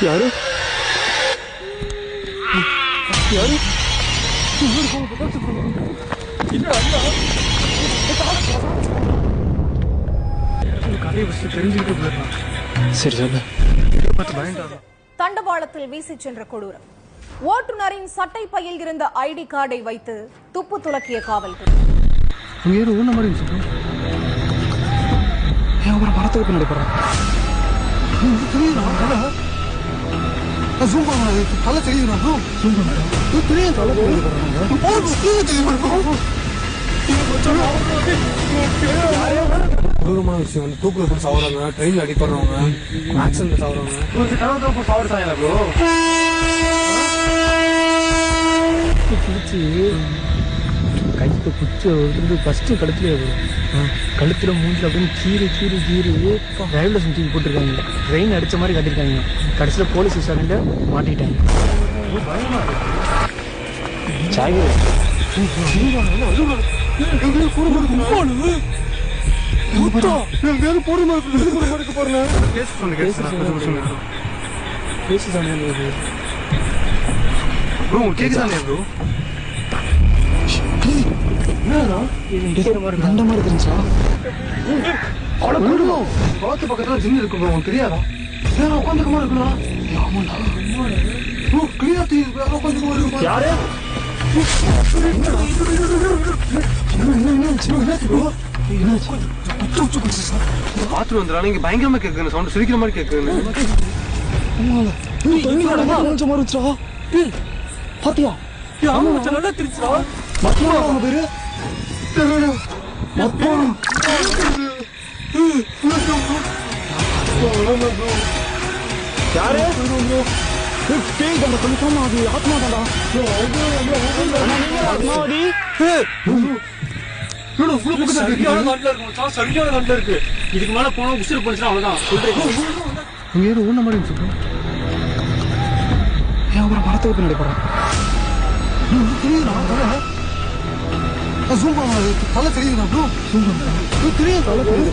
யாரு யாரு சரி சொல்லு. தண்டவாளத்தில் வீசி சென்ற கொடூரம். ஓட்டுநரின் சட்டை பையில் இருந்த ஐடி கார்டை வைத்து துப்பு துலக்கிய காவல்துறை. மரத்துக்கு பின்னாடி போறான். தலை தெரியும் கொடூரமான விஷயம் வந்து தூக்குல போட்டு சாவுறாங்க, ட்ரெயின்ல அடிப்படுறவங்க, ஆக்சிடென்ட்ல சாவுறவங்க. கைத்த குச்சி வந்து ஃபர்ஸ்ட் கழுத்துலயே கழுத்துல மூஞ்சில் அப்படின்னு கீறி கீறி கீறி ரயில்வே ஸ்டேஷன் தூக்கி போட்டிருக்காங்க. ட்ரெயின் அடிச்ச மாதிரி கட்டிருக்காங்க. கடைசியில் போலீஸ் விசாரணையில மாட்டிக்கிட்டாங்க. பக்கத்துல ஜிம் இருக்கு ப்ரோ, உனக்கு தெரியாதா? உட்காந்துக்கமா இருக்கலாம். பாத்ரூம் வந்துடா. நீங்க பயங்கரமா கேட்குறேன், சவுண்ட் சிரிக்கிற மாதிரி கேட்குறேன். பாத்தியா நல்லா திருச்சா பேரு இதுக்கு மேல போனா உசுறு போச்சுன்னா அவ்வளவுதான் சொல்றேன். ஊன மாதிரி மரத்துக்கு பின்னாடி போறான். தலை தெரியுது தெரியும். தலை தெரியுது.